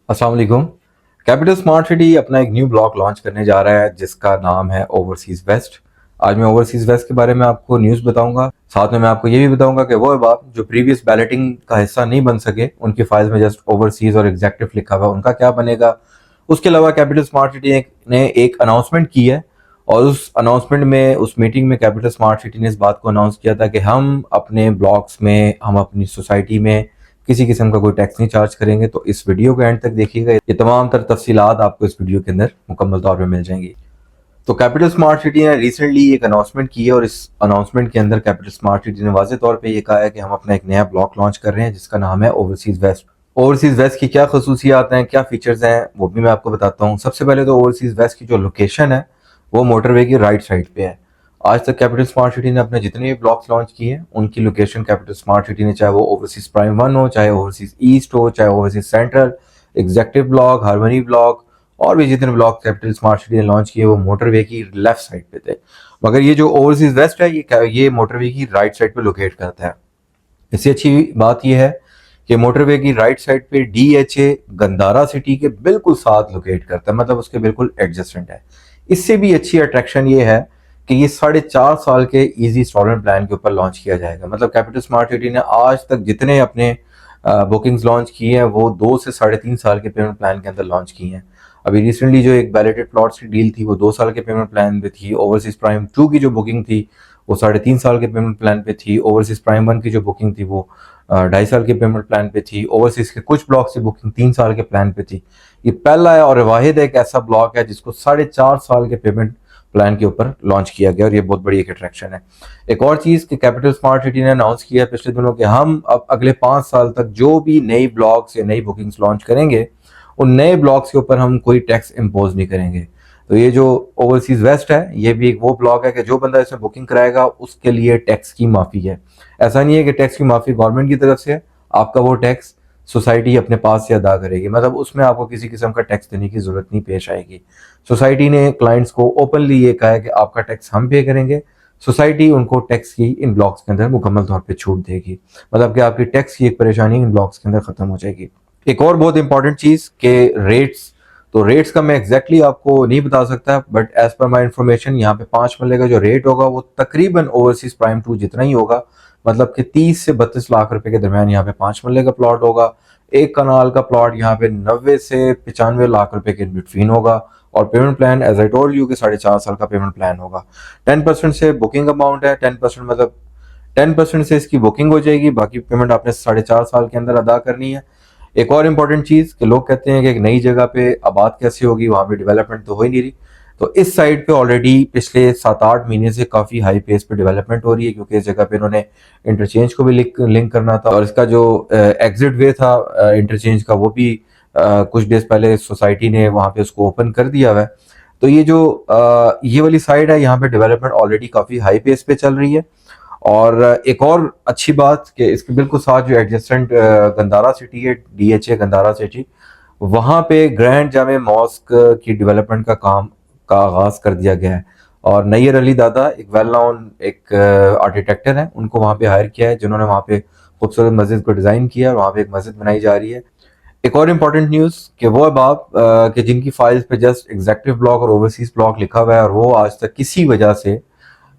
अस्सलाम वालेकुम। Capital smart city अपना एक न्यू ब्लॉक लॉन्च करने जा रहा है जिसका नाम है ओवरसीज वेस्ट। आज मैं ओवरसीज वेस्ट के बारे में आपको न्यूज़ बताऊंगा। साथ में मैं आपको ये भी बताऊंगा कि वो अहबाब जो प्रीवियस बैलेटिंग का हिस्सा नहीं बन सके, उनकी फाइल्स में जस्ट ओवरसीज और एग्जेक्टिव लिखा हुआ, उनका क्या बनेगा। उसके अलावा कैपिटल स्मार्ट सिटी ने एक अनाउंसमेंट की है, और उस अनाउंसमेंट में, उस मीटिंग में कैपिटल स्मार्ट सिटी ने इस बात को अनाउंस किया था कि हम अपने ब्लॉक्स में, हम अपनी सोसाइटी में किसी किस्म का कोई टैक्स नहीं चार्ज करेंगे। तो इस वीडियो को एंड तक देखिएगा, ये तमाम तर तफसीलात आपको इस वीडियो के अंदर मुकम्मल तौर पे मिल जाएंगी। तो कैपिटल स्मार्ट सिटी ने रिसेंटली एक अनाउंसमेंट की है, और इस अनाउंसमेंट के अंदर कैपिटल स्मार्ट सिटी ने वाज़ेह तौर पे ये कहा है कि हम अपना एक नया ब्लॉक लॉन्च कर रहे हैं जिसका नाम है ओवरसीज वेस्ट। ओवरसीज वेस्ट की क्या खसूसियात हैं, क्या फीचर्स हैं, वो भी मैं आपको बताता हूँ। सबसे पहले तो ओवरसीज वेस्ट की जो लोकेशन है वो मोटरवे की राइट साइड पे है। आज तक कैपिटल स्मार्ट सिटी ने अपने जितने भी ब्लॉक्स लॉन्च किए हैं उनकी लोकेशन कैपिटल स्मार्ट सिटी ने, चाहे वो ओवरसीज प्राइम 1 हो, चाहे ओवरसीज ईस्ट हो, चाहे overseas central, executive block, harmony block, और भी जितने ब्लॉक कैपिटल स्मार्ट सिटी ने लॉन्च किए वो मोटरवे की लेफ्ट साइड पे थे। मगर ये जो ओवरसीज वेस्ट है ये मोटरवे की राइट साइड पे लोकेट करता है। इससे अच्छी बात यह है कि मोटरवे की राइट साइड पे डीएचए गंदारा सिटी के बिल्कुल साथ लोकेट करता है, मतलब उसके बिल्कुल एडजस्टेंट है। इससे भी अच्छी अट्रैक्शन ये है कि ये 4.5 साल के इजी इंस्टॉलमेंट प्लान के ऊपर लॉन्च किया जाएगा। मतलब कैपिटल स्मार्ट सिटी ने आज तक जितने अपने बुकिंग्स लॉन्च किए हैं वो 2 से 3.5 साल के पेमेंट प्लान के अंदर लॉन्च किए हैं। अभी रिसेंटली जो एक बैलेटेड प्लॉट्स की डील थी वो 2 साल के पेमेंट प्लान पे थी। ओवरसीज प्राइम 2 की जो बुकिंग थी वो 3.5 साल के पेमेंट प्लान पे थी। ओवरसीज प्राइम 1 की जो बुकिंग थी वो 2.5 साल के पेमेंट प्लान पे थी। ओवरसीज के कुछ ब्लॉक की बुकिंग 3 साल के प्लान पे थी। ये पहला है और वाहिद एक ऐसा ब्लॉक है जिसको 4.5 साल के पेमेंट प्लान के ऊपर लॉन्च किया गया, और ये बहुत बड़ी एक अट्रैक्शन है। एक और चीज कि कैपिटल स्मार्ट सिटी ने अनाउंस किया है पिछले दिनों कि हम अब अगले 5 साल तक जो भी नई ब्लॉक्स या नई बुकिंग्स लॉन्च करेंगे उन नए ब्लॉक्स के ऊपर हम कोई टैक्स इम्पोज नहीं करेंगे। तो ये जो ओवरसीज वेस्ट है ये भी एक वो ब्लॉक है कि जो बंदा इसमें बुकिंग कराएगा उसके लिए टैक्स की माफी है। ऐसा नहीं है कि टैक्स की माफी गवर्नमेंट की तरफ से है, आपका वो टैक्स सोसाइटी अपने पास से अदा करेगी। मतलब उसमें आपको किसी किस्म का टैक्स देने की जरूरत नहीं पेश आएगी। सोसाइटी ने क्लाइंट्स को ओपनली ये कहा है कि आपका टैक्स हम पे करेंगे, सोसाइटी उनको टैक्स की इन ब्लॉक्स के अंदर मुकम्मल तौर पे छूट देगी। मतलब कि आपकी टैक्स की एक परेशानी इन ब्लॉक्स के अंदर खत्म हो जाएगी। एक और बहुत इंपॉर्टेंट चीज के रेट्स, तो रेट्स का मैं एग्जैक्टली आपको नहीं बता सकता, but as per my information यहाँ पे 5 मरले का जो रेट होगा वो तकरीबन ओवरसीज प्राइम 2 जितना ही होगा। मतलब कि 30 से 32 लाख रुपए के दरमियान यहाँ पे 5 मरले का प्लॉट होगा। एक कनाल का प्लॉट यहाँ पे 90 से 95 लाख रुपए के बिटवीन होगा। और payment plan as I told you कि 4.5 साल का पेमेंट प्लान होगा। 10% से बुकिंग अमाउंट है, 10% मतलब 10% से इसकी बुकिंग हो जाएगी, बाकी पेमेंट आपने 4.5 साल के अंदर अदा करनी है। एक और इम्पोर्टेंट चीज कि लोग कहते हैं कि एक नई जगह पे आबाद कैसे होगी, वहां पे डेवलपमेंट तो हो ही नहीं रही। तो इस साइड पे ऑलरेडी पिछले 7-8 महीने से काफी हाई पेस पे डेवलपमेंट हो रही है, क्योंकि इस जगह पे इन्होंने इंटरचेंज को भी लिंक करना था, और इसका जो एग्जिट वे था इंटरचेंज का वो भी कुछ डेज पहले सोसाइटी ने वहां पे उसको ओपन कर दिया हुआ है। तो ये जो ये वाली साइड है यहाँ पे डेवलपमेंट ऑलरेडी काफी हाई पेस पे चल रही है। और एक और अच्छी बात कि इसके बिल्कुल साथ जो एडजेसेंट गंदारा सिटी है, डीएचए गंदारा सिटी, वहाँ पे ग्रैंड जामे मॉस्क की डेवलपमेंट का काम का आगाज कर दिया गया है। और नैयर अली दादा एक वेल नोन एक आर्किटेक्टर हैं, उनको वहाँ पे हायर किया है जिन्होंने वहाँ पे खूबसूरत मस्जिद को डिज़ाइन किया और वहाँ पे एक मस्जिद बनाई जा रही है। एक और इम्पॉर्टेंट न्यूज़ कि वो अहबाब कि जिनकी फाइल्स पे जस्ट एग्जेक्टिव ब्लॉक और ओवरसीज ब्लॉक लिखा हुआ है और वो आज तक किसी वजह से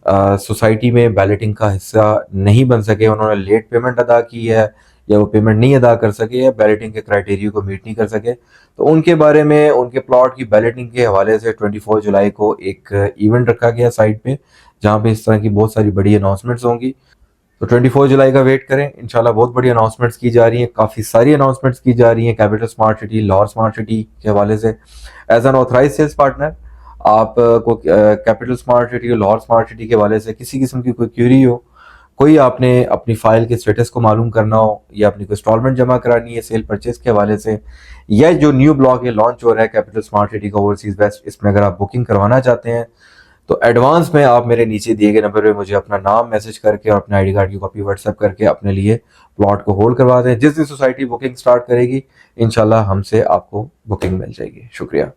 सोसाइटी में बैलेटिंग का हिस्सा नहीं बन सके, उन्होंने लेट पेमेंट अदा की है या वो पेमेंट नहीं अदा कर सके या बैलेटिंग के क्राइटेरिया को मीट नहीं कर सके, तो उनके बारे में उनके प्लॉट की बैलेटिंग के हवाले से 24 जुलाई को एक इवेंट रखा गया साइट पे, जहाँ पे इस तरह की बहुत सारी बड़ी अनाउंसमेंट्स होंगी। तो 24 जुलाई का वेट करें, इंशाल्लाह बहुत बड़ी अनाउंसमेंट्स की जा रही हैं, काफ़ी सारी अनाउंसमेंट्स की जा रही हैं capital smart city, Lahore smart city के हवाले से। As an authorise sales partner आप को कैपिटल स्मार्ट सिटी और लाहौर स्मार्ट सिटी के हवाले से किसी किस्म की कोई क्यूरी हो, कोई आपने अपनी फाइल के स्टेटस को मालूम करना हो, या अपनी कोई इंस्टॉलमेंट जमा करानी है सेल परचेज के हवाले से, या जो न्यू ब्लॉक ये लॉन्च हो रहा है कैपिटल स्मार्ट सिटी का ओवरसीज वेस्ट, इसमें अगर आप बुकिंग करवाना चाहते हैं तो एडवांस में आप मेरे नीचे दिए गए नंबर पे मुझे अपना नाम मैसेज करके और अपने आईडी कार्ड की कॉपी व्हाट्सएप करके अपने लिए प्लॉट को होल्ड करवा दें। जिस दिन सोसाइटी बुकिंग स्टार्ट करेगी इंशाल्लाह हमसे आपको बुकिंग मिल जाएगी। शुक्रिया।